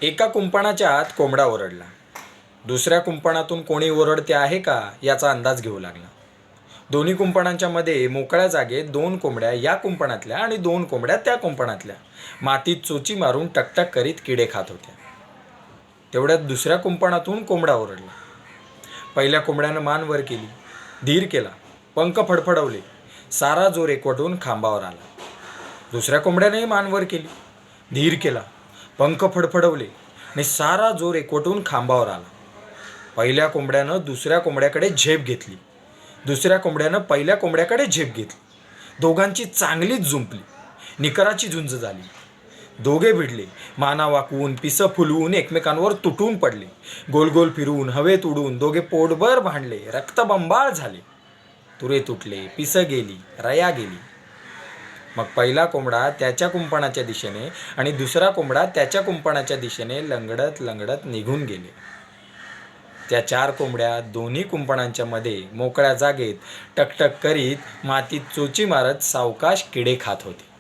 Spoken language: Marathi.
एका कुंपणाच्या आत कोंबडा ओरडला. दुसऱ्या कुंपणातून कोणी ओरडते आहे का याचा अंदाज घेऊ लागला. दोन्ही कुंपणांच्या मध्ये मोकळ्या जागेत दोन कोंबड्या या कुंपणातल्या आणि दोन कोंबड्या त्या कुंपणातल्या मातीत चोची मारून टकटक करीत किडे खात होत्या. तेवढ्यात दुसऱ्या कुंपणातून कोंबडा ओरडला. पहिल्या कोंबड्यानं मान वर केली, धीर केला, पंख फडफडवले, सारा जोर एकवटून खांबावर आला. दुसऱ्या कोंबड्यानेही मान वर केली, धीर केला, पंख फडफडवले आणि सारा जोर एकवटून खांबावर आला. पहिल्या कोंबड्यानं दुसऱ्या कोंबड्याकडे झेप घेतली, दुसऱ्या कोंबड्यानं पहिल्या कोंबड्याकडे झेप घेतली. दोघांची चांगलीच जुंपली, निकराची झुंज झाली. दोघे भिडले, माना वाकवून, पिसं फुलवून एकमेकांवर तुटून पडले. गोल गोल फिरून हवेत उडून दोघे पोटभर भांडले, रक्तबंबाळ झाले. तुरे तुटले, पिसं गेली, रया गेली. मग पहिला कोंबडा त्याच्या कुंपणाच्या दिशेने आणि दुसरा कोंबडा त्याच्या कुंपणाच्या दिशेने लंगडत लंगडत निघून गेले. त्या 4 कोंबड्या दोन्ही कुंपणांच्या मध्ये मोकळ्या जागेत टकटक करीत मातीत चोची मारत सावकाश किडे खात होते.